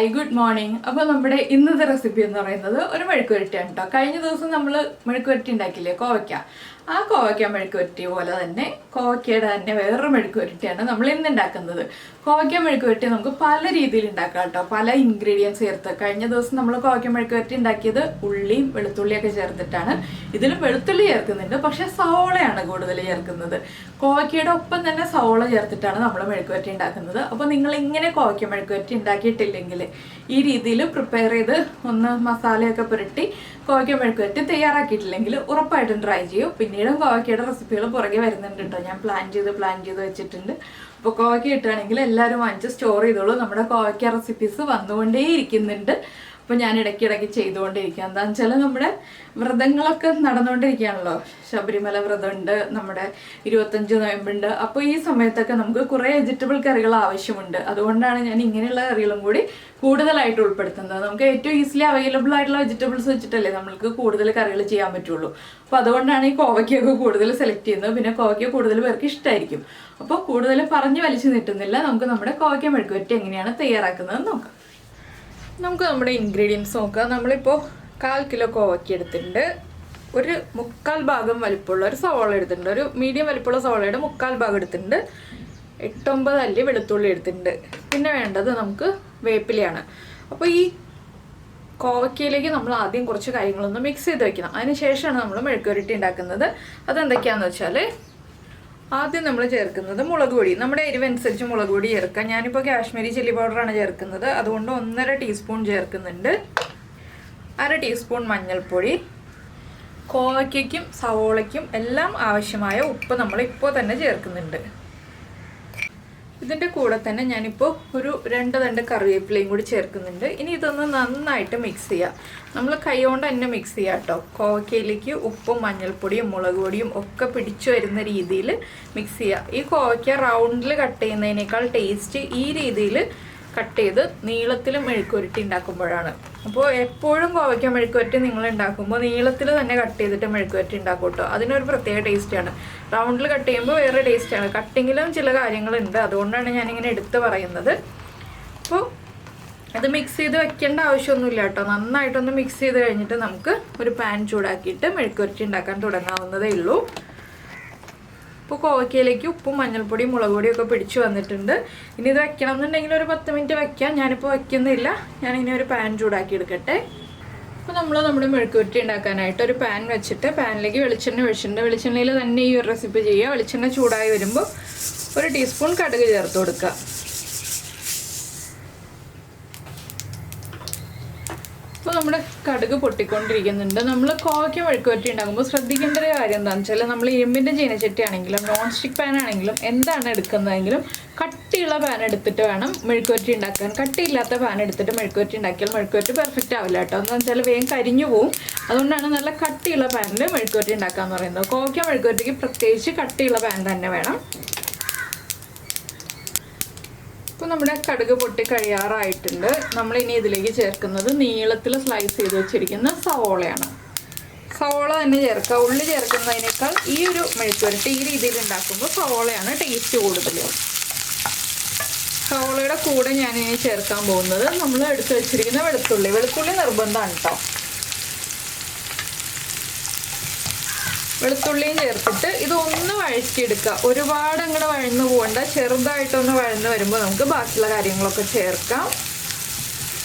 Hi good morning. അപ്പോൾ നമ്മുടെ ഇന്നത്തെ റെസിപ്പി എന്ന് പറയുന്നത് ഒരു മെഴുക്കുവരട്ടിയാണ് കേട്ടോ. കഴിഞ്ഞ ദിവസം നമ്മൾ മെഴുക്കുവരട്ടി ഉണ്ടാക്കില്ലേ, കോവയ്ക്ക. ആ കോവയ്ക്ക മെഴുക്കുവരട്ടി പോലെ തന്നെ കോവയ്ക്കയുടെ തന്നെ വേറൊരു മെഴുക്കുവരട്ടിയാണ് നമ്മൾ ഇന്ന് ഉണ്ടാക്കുന്നത്. കോവയ്ക്ക മെഴുക്കുവരട്ടി നമുക്ക് പല രീതിയിൽ ഉണ്ടാക്കാം കേട്ടോ, പല ഇൻഗ്രീഡിയൻസ് ചേർത്ത്. കഴിഞ്ഞ ദിവസം നമ്മൾ കോവയ്ക്ക മെഴുക്കുവരട്ടി ഉണ്ടാക്കിയത് ഉള്ളിയും വെളുത്തുള്ളിയൊക്കെ ചേർത്തിട്ടാണ്. ഇതിൽ വെളുത്തുള്ളി ചേർക്കുന്നുണ്ട്, പക്ഷെ സവോളയാണ് കൂടുതൽ ചേർക്കുന്നത്. കോവയ്ക്കയുടെ ഒപ്പം തന്നെ സവോള ചേർത്തിട്ടാണ് നമ്മൾ മെഴുക്കുവരട്ടി ഉണ്ടാക്കുന്നത്. അപ്പോൾ നിങ്ങൾ ഇങ്ങനെ കോവയ്ക്ക മെഴുക്കുവരട്ടി ഉണ്ടാക്കിയിട്ടില്ലെങ്കിൽ ഈ രീതിയിൽ പ്രിപ്പയർ ചെയ്ത് ഒന്ന് മസാലയൊക്കെ പുരട്ടി കോവയ്ക്ക മെഴുക്കുവരട്ടി തയ്യാറാക്കിയിട്ടില്ലെങ്കിൽ ഉറപ്പായിട്ടും ട്രൈ ചെയ്യൂ. പിന്നീടും കോവയ്ക്കയുടെ റെസിപ്പികൾ പുറകെ വരുന്നുണ്ട് കേട്ടോ. ഞാൻ പ്ലാൻ ചെയ്ത് വെച്ചിട്ടുണ്ട്. അപ്പോൾ കോവയ്ക്ക കിട്ടുകയാണെങ്കിൽ എല്ലാവരും വാങ്ങിച്ച് സ്റ്റോർ ചെയ്തോളൂ. നമ്മുടെ കോവയ്ക്ക റെസിപ്പീസ് വന്നുകൊണ്ടേ ഇരിക്കുന്നുണ്ട്. അപ്പോൾ ഞാൻ ഇടയ്ക്കിടയ്ക്ക് ചെയ്തുകൊണ്ടിരിക്കുക. എന്താണെന്ന് വെച്ചാൽ നമ്മുടെ വ്രതങ്ങളൊക്കെ നടന്നുകൊണ്ടിരിക്കുകയാണല്ലോ. ശബരിമല വ്രതമുണ്ട്, നമ്മുടെ 25 നോയമ്പുണ്ട്. അപ്പോൾ ഈ സമയത്തൊക്കെ നമുക്ക് കുറേ വെജിറ്റബിൾ കറികൾ ആവശ്യമുണ്ട്. അതുകൊണ്ടാണ് ഞാൻ ഇങ്ങനെയുള്ള കറികളും കൂടി കൂടുതലായിട്ട് ഉൾപ്പെടുത്തുന്നത്. നമുക്ക് ഏറ്റവും ഈസിലി അവൈലബിൾ ആയിട്ടുള്ള വെജിറ്റബിൾസ് വെച്ചിട്ടല്ലേ നമ്മൾക്ക് കൂടുതൽ കറികൾ ചെയ്യാൻ പറ്റുള്ളൂ. അപ്പോൾ അതുകൊണ്ടാണ് ഈ കോവയ്ക്കൊക്കെ കൂടുതൽ സെലക്ട് ചെയ്യുന്നത്. പിന്നെ കോവയ്ക്ക കൂടുതൽ പേർക്ക് ഇഷ്ടമായിരിക്കും. അപ്പോൾ കൂടുതൽ പറഞ്ഞ് വലിച്ചു നീട്ടുന്നില്ല, നമുക്ക് നമ്മുടെ കോവയ്ക്ക മെഴുക്കുവരട്ടി എങ്ങനെയാണ് തയ്യാറാക്കുന്നത് നോക്കാം. നമുക്ക് നമ്മുടെ ഇൻഗ്രീഡിയൻസ് നോക്കാം. നമ്മളിപ്പോൾ 1/4 കിലോ കോവയ്ക്ക എടുത്തിട്ടുണ്ട്. ഒരു 1/4 ഭാഗം വലിപ്പമുള്ള ഒരു സവോള എടുത്തിട്ടുണ്ട്. ഒരു മീഡിയം വലിപ്പമുള്ള സവോളയുടെ 1/4 ഭാഗം എടുത്തിട്ടുണ്ട്. 8-9 അല്ലി വെളുത്തുള്ളി എടുത്തിട്ടുണ്ട്. പിന്നെ വേണ്ടത് നമുക്ക് വേപ്പിലയാണ്. അപ്പോൾ ഈ കോവയ്ക്കയിലേക്ക് നമ്മൾ ആദ്യം കുറച്ച് കാര്യങ്ങളൊന്ന് മിക്സ് ചെയ്ത് വെക്കണം. അതിന് ശേഷമാണ് നമ്മൾ മെഴുക്കുവരട്ടി ഉണ്ടാക്കുന്നത്. അതെന്തൊക്കെയാണെന്ന് വെച്ചാൽ ആദ്യം നമ്മൾ ചേർക്കുന്നത് മുളക് പൊടി. നമ്മുടെ എരിവനുസരിച്ച് മുളക് പൊടി ചേർക്കാം. ഞാനിപ്പോൾ കാശ്മീരി ചില്ലി പൗഡറാണ് ചേർക്കുന്നത്, അതുകൊണ്ട് 1.5 ടീസ്പൂൺ ചേർക്കുന്നുണ്ട്. 1/2 ടീസ്പൂൺ മഞ്ഞൾപ്പൊടി. കോവയ്ക്കും സവോളയ്ക്കും എല്ലാം ആവശ്യമായ ഉപ്പ് നമ്മൾ ഇപ്പോൾ തന്നെ ചേർക്കുന്നുണ്ട്. ഇതിൻ്റെ കൂടെ തന്നെ ഞാനിപ്പോൾ ഒരു 2 തണ്ട് കറിവേപ്പിലയും കൂടി ചേർക്കുന്നുണ്ട്. ഇനി ഇതൊന്ന് നന്നായിട്ട് മിക്സ് ചെയ്യുക. നമ്മൾ കൈ കൊണ്ട് തന്നെ മിക്സ് ചെയ്യുക കേട്ടോ. കോവയ്ക്കയിലേക്ക് ഉപ്പും മഞ്ഞൾപ്പൊടിയും മുളക് പൊടിയും ഒക്കെ പിടിച്ചു വരുന്ന രീതിയിൽ മിക്സ് ചെയ്യുക. ഈ കോവയ്ക്ക റൗണ്ടിൽ കട്ട് ചെയ്യുന്നതിനേക്കാൾ ടേസ്റ്റ് ഈ രീതിയിൽ കട്ട് ചെയ്ത് നീളത്തിൽ മെഴുക്കുവരട്ടി ഉണ്ടാക്കുമ്പോഴാണ്. അപ്പോൾ എപ്പോഴും കോവയ്ക്ക മെഴുക്കുവരട്ടി നിങ്ങൾ ഉണ്ടാക്കുമ്പോൾ നീളത്തിൽ തന്നെ കട്ട് ചെയ്തിട്ട് മെഴുക്കുവരട്ടി ഉണ്ടാക്കും കേട്ടോ. അതിനൊരു പ്രത്യേക ടേസ്റ്റാണ്. റൗണ്ടിൽ കട്ട് ചെയ്യുമ്പോൾ വേറെ ടേസ്റ്റാണ്. കട്ടിങ്ങിലും ചില കാര്യങ്ങളുണ്ട്, അതുകൊണ്ടാണ് ഞാനിങ്ങനെ എടുത്ത് പറയുന്നത്. അപ്പോൾ അത് മിക്സ് ചെയ്ത് വെക്കേണ്ട ആവശ്യമൊന്നുമില്ല കേട്ടോ. നന്നായിട്ടൊന്ന് മിക്സ് ചെയ്ത് കഴിഞ്ഞിട്ട് നമുക്ക് ഒരു പാൻ ചൂടാക്കിയിട്ട് മെഴുക്കുവരട്ടി ഉണ്ടാക്കാൻ തുടങ്ങാവുന്നതേ ഉള്ളൂ. ഇപ്പോൾ കോവയ്ക്കയിലേക്ക് ഉപ്പും മഞ്ഞൾപ്പൊടിയും മുളക് പൊടിയും ഒക്കെ പിടിച്ചു വന്നിട്ടുണ്ട്. ഇനി ഇത് വെക്കണം എന്നുണ്ടെങ്കിൽ ഒരു 10 മിനിറ്റ് വെക്കാം. ഞാനിപ്പോൾ വയ്ക്കുന്നില്ല. ഞാനിങ്ങനെ ഒരു പാൻ ചൂടാക്കി എടുക്കട്ടെ. അപ്പോൾ നമ്മൾ നമ്മുടെ മെഴുക്കുവരട്ടി ഉണ്ടാക്കാനായിട്ട് ഒരു പാൻ വെച്ചിട്ട് പാനിലേക്ക് വെളിച്ചെണ്ണ ഒഴിച്ചിട്ടുണ്ട്. വെളിച്ചെണ്ണയിൽ തന്നെ ഈ ഒരു റെസിപ്പി ചെയ്യുക. വെളിച്ചെണ്ണ ചൂടായി വരുമ്പോൾ 1 ടീസ്പൂൺ കടുക് ചേർത്ത് കൊടുക്കുക. അപ്പോൾ നമ്മുടെ കടുക് പൊട്ടിക്കൊണ്ടിരിക്കുന്നുണ്ട്. നമ്മൾ കോവയ്ക്ക മെഴുക്കുവരട്ടി ഉണ്ടാക്കുമ്പോൾ ശ്രദ്ധിക്കേണ്ട ഒരു കാര്യം എന്താണെന്ന് വെച്ചാൽ നമ്മൾ ഇരുമ്പിൻ്റെ ചീനച്ചട്ടി ആണെങ്കിലും നോൺ സ്റ്റിക്ക് പാൻ ആണെങ്കിലും എന്താണ് എടുക്കുന്നതെങ്കിലും കട്ടിയുള്ള പാൻ എടുത്തിട്ട് വേണം മെഴുക്കുവരട്ടി ഉണ്ടാക്കാൻ. കട്ടിയില്ലാത്ത പാൻ എടുത്തിട്ട് മെഴുക്കുവരട്ടി ഉണ്ടാക്കിയാൽ മെഴുക്കുവരട്ടി പെർഫെക്റ്റ് ആവില്ല കേട്ടോ. എന്താണെന്ന് വെച്ചാൽ വേഗം കരിഞ്ഞു പോവും. അതുകൊണ്ടാണ് നല്ല കട്ടിയുള്ള പാനിൽ മെഴുക്കുവരട്ടി ഉണ്ടാക്കാമെന്ന് പറയുന്നത്. കോവയ്ക്ക മെഴുക്കുവരട്ടിക്ക് പ്രത്യേകിച്ച് കട്ടിയുള്ള പാൻ തന്നെ വേണം. ഇപ്പോൾ നമ്മുടെ കടുക് പൊട്ടി കഴിയാറായിട്ടുണ്ട്. നമ്മളിനി ഇതിലേക്ക് ചേർക്കുന്നത് നീളത്തിൽ സ്ലൈസ് ചെയ്ത് വെച്ചിരിക്കുന്ന സവോളയാണ്. സവോള തന്നെ ചേർക്കുക. ഉള്ളി ചേർക്കുന്നതിനേക്കാൾ ഈ ഒരു മെഴുക്കുവരട്ടി ഈ രീതിയിൽ ഉണ്ടാക്കുമ്പോൾ സവോളയാണ് ടേസ്റ്റ് കൂടുതൽ. സവോളയുടെ കൂടെ ഞാനിനി ചേർക്കാൻ പോകുന്നത് നമ്മൾ എടുത്ത് വെച്ചിരിക്കുന്ന വെളുത്തുള്ളി. വെളുത്തുള്ളി നിർബന്ധമാണ് കേട്ടോ. വെളുത്തുള്ളിയും ചേർത്തിട്ട് ഇതൊന്ന് വഴറ്റിയെടുക്കുക. ഒരുപാട് അങ്ങോട്ട് വഴന്നു പോകണ്ട. ചെറുതായിട്ടൊന്ന് വഴന്ന് വരുമ്പോൾ നമുക്ക് ബാക്കിയുള്ള കാര്യങ്ങളൊക്കെ ചേർക്കാം.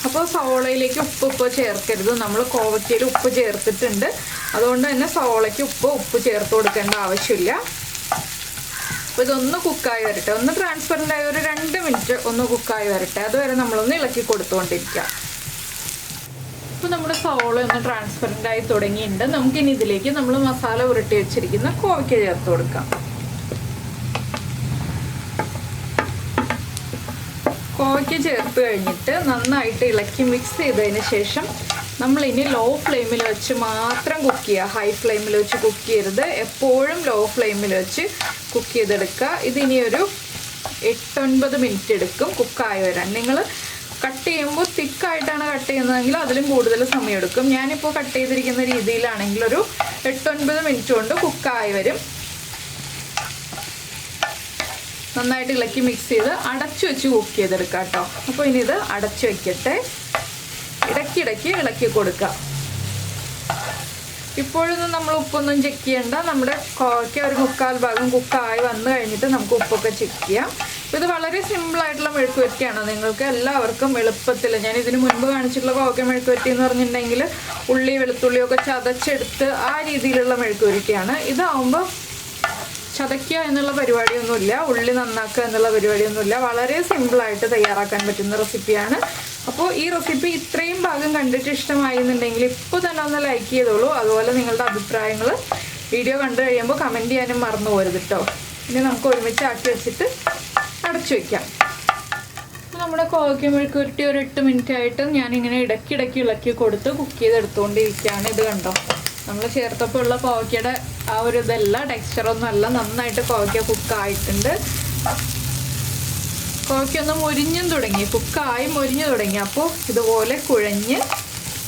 അപ്പോൾ സവോളയിലേക്ക് ഉപ്പ് ചേർക്കരുത്. നമ്മൾ കോവയ്ക്കയിൽ ഉപ്പ് ചേർത്തിട്ടുണ്ട്. അതുകൊണ്ട് തന്നെ സവോളയ്ക്ക് ഉപ്പ് ചേർത്ത് കൊടുക്കേണ്ട ആവശ്യമില്ല. അപ്പോൾ ഇതൊന്ന് കുക്കായി വരട്ടെ. ഒന്ന് ട്രാൻസ്പെറൻ്റ് ആയി ഒരു 2 മിനിറ്റ് ഒന്ന് കുക്കായി വരട്ടെ. അതുവരെ നമ്മളൊന്ന് ഇളക്കി കൊടുത്തുകൊണ്ടിരിക്കുക. ഇപ്പോൾ നമ്മുടെ സവോള ഒന്ന് ട്രാൻസ്പെറൻ്റ് ആയി തുടങ്ങിയിട്ടുണ്ട്. നമുക്കിനി ഇതിലേക്ക് നമ്മൾ മസാല ഉരുട്ടി വെച്ചിരിക്കുന്ന കോവയ്ക്ക ചേർത്ത് കൊടുക്കാം. കോവയ്ക്ക ചേർത്ത് കഴിഞ്ഞിട്ട് നന്നായിട്ട് ഇളക്കി മിക്സ് ചെയ്തതിന് ശേഷം നമ്മളിനി ലോ ഫ്ലെയിമിൽ വെച്ച് മാത്രം കുക്ക് ചെയ്യുക. ഹൈ ഫ്ലെയിമിൽ വെച്ച് കുക്ക് ചെയ്യരുത്. എപ്പോഴും ലോ ഫ്ലെയിമിൽ വെച്ച് കുക്ക് ചെയ്തെടുക്കുക. ഇതിനി ഒരു 8-9 മിനിറ്റ് എടുക്കും കുക്കായി വരാൻ. നിങ്ങൾ കട്ട് ചെയ്യുമ്പോൾ തിക്കായിട്ടാണ് കട്ട് ചെയ്യുന്നതെങ്കിൽ അതിലും കൂടുതൽ സമയം എടുക്കും. ഞാനിപ്പോൾ കട്ട് ചെയ്തിരിക്കുന്ന രീതിയിലാണെങ്കിൽ ഒരു 8-9 മിനിറ്റ് കൊണ്ട് കുക്കായി വരും. നന്നായിട്ട് ഇളക്കി മിക്സ് ചെയ്ത് അടച്ചു വെച്ച് കുക്ക് ചെയ്തെടുക്കാം കേട്ടോ. അപ്പോൾ ഇനി ഇത് അടച്ചു വെക്കട്ടെ. ഇടയ്ക്കിടയ്ക്ക് ഇളക്കി കൊടുക്കുക. ഇപ്പോഴൊന്നും നമ്മൾ ഉപ്പൊന്നും ചെക്ക് ചെയ്യണ്ട. നമ്മുടെ കോവയ്ക്ക ഒരു 3/4 ഭാഗം കുക്കായി വന്നു കഴിഞ്ഞിട്ട് നമുക്ക് ഉപ്പൊക്കെ ചെക്ക് ചെയ്യാം. ഇത് വളരെ സിമ്പിളായിട്ടുള്ള മെഴുക്കുവരട്ടിയാണ്. നിങ്ങൾക്ക് എല്ലാവർക്കും എളുപ്പത്തിൽ, ഞാൻ ഇതിന് മുൻപ് കാണിച്ചിട്ടുള്ള കോവയ്ക്ക മെഴുക്കുവരട്ടി എന്ന് പറഞ്ഞിട്ടുണ്ടെങ്കിൽ ഉള്ളി വെളുത്തുള്ളിയൊക്കെ ചതച്ചെടുത്ത് ആ രീതിയിലുള്ള മെഴുക്കുവരട്ടിയാണ്. ഇതാവുമ്പോൾ ചതയ്ക്കുക എന്നുള്ള പരിപാടിയൊന്നുമില്ല, ഉള്ളി നന്നാക്കുക എന്നുള്ള പരിപാടിയൊന്നുമില്ല. വളരെ സിമ്പിളായിട്ട് തയ്യാറാക്കാൻ പറ്റുന്ന റെസിപ്പിയാണ്. അപ്പോൾ ഈ റെസിപ്പി ഇത്രയും ഭാഗം കണ്ടിട്ട് ഇഷ്ടമായി എന്നുണ്ടെങ്കിൽ ഇപ്പോൾ തന്നെ ഒന്ന് ലൈക്ക് ചെയ്തോളൂ. അതുപോലെ നിങ്ങളുടെ അഭിപ്രായങ്ങൾ വീഡിയോ കണ്ടു കഴിയുമ്പോൾ കമൻറ്റ് ചെയ്യാനും മറന്നു പോരുത് കേട്ടോ. ഇനി നമുക്ക് ഒരുമിച്ച് ആക്കി വെച്ചിട്ട് അടച്ചു വയ്ക്കാം. നമ്മുടെ കോവയ്ക്ക മെഴുക്കുവരട്ടി ഒരു 8 മിനിറ്റ് ആയിട്ട് ഞാനിങ്ങനെ ഇടയ്ക്കിടയ്ക്ക് ഇളക്കി കൊടുത്ത് കുക്ക് ചെയ്തെടുത്തുകൊണ്ടിരിക്കുകയാണ്. ഇത് കണ്ടോ, നമ്മൾ ചേർത്തപ്പോൾ ഉള്ള കോവയ്ക്കയുടെ ആ ഒരു ഇതല്ല, ടെക്സ്ചറൊന്നും അല്ല, നന്നായിട്ട് കോവയ്ക്ക കുക്കായിട്ടുണ്ട്. കോവയ്ക്കൊന്ന് മൊരിഞ്ഞും തുടങ്ങി, കുക്കായി മൊരിഞ്ഞു തുടങ്ങി. അപ്പോൾ ഇതുപോലെ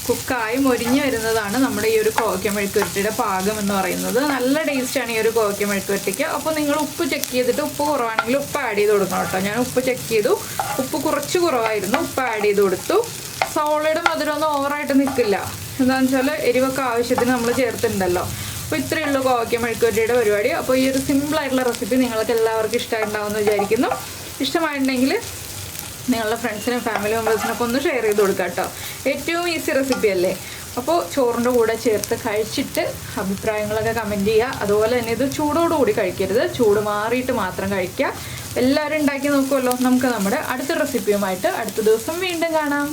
കുക്കായി മൊരിഞ്ഞ് വരുന്നതാണ് നമ്മുടെ ഈ ഒരു കോവയ്ക്ക മെഴുക്കുവരട്ടിയുടെ പാകം എന്ന് പറയുന്നത്. നല്ല ടേസ്റ്റാണ് ഈ ഒരു കോവയ്ക്ക മെഴുക്കുവരട്ടിക്ക്. അപ്പോൾ നിങ്ങൾ ഉപ്പ് ചെക്ക് ചെയ്തിട്ട് ഉപ്പ് കുറവാണെങ്കിൽ ഉപ്പ് ആഡ് ചെയ്ത് കൊടുക്കണം കേട്ടോ. ഞാൻ ഉപ്പ് ചെക്ക് ചെയ്തു, ഉപ്പ് കുറച്ച് കുറവായിരുന്നു, ഉപ്പ് ആഡ് ചെയ്ത് കൊടുത്തു. സവോളയുടെ മധുരമൊന്നും ഓവറായിട്ട് നിൽക്കില്ല. എന്താണെന്ന് വെച്ചാൽ എരിവൊക്കെ ആവശ്യത്തിന് നമ്മൾ ചേർത്തിട്ടുണ്ടല്ലോ. അപ്പോൾ ഇത്രയേ ഉള്ളൂ കോവയ്ക്ക മെഴുക്കുവരട്ടിയുടെ പരിപാടി. അപ്പോൾ ഈ ഒരു സിമ്പിളായിട്ടുള്ള റെസിപ്പി നിങ്ങൾക്ക് എല്ലാവർക്കും ഇഷ്ടമായിട്ടുണ്ടാവുമെന്ന് വിചാരിക്കുന്നു. ഇഷ്ടമായിട്ടുണ്ടെങ്കിൽ നിങ്ങളുടെ ഫ്രണ്ട്സിനും ഫാമിലി മെമ്പേഴ്സിനൊക്കെ ഒന്ന് ഷെയർ ചെയ്ത് കൊടുക്കുക കേട്ടോ. ഏറ്റവും ഈസി റെസിപ്പി അല്ലേ. അപ്പോൾ ചോറിൻ്റെ കൂടെ ചേർത്ത് കഴിച്ചിട്ട് അഭിപ്രായങ്ങളൊക്കെ കമൻറ്റ് ചെയ്യുക. അതുപോലെ തന്നെ ഇത് ചൂടോടുകൂടി കഴിക്കരുത്, ചൂട് മാറിയിട്ട് മാത്രം കഴിക്കുക. എല്ലാവരും ഉണ്ടാക്കി നോക്കുമല്ലോ. നമുക്ക് നമ്മുടെ അടുത്ത റെസിപ്പിയുമായിട്ട് അടുത്ത ദിവസം വീണ്ടും കാണാം.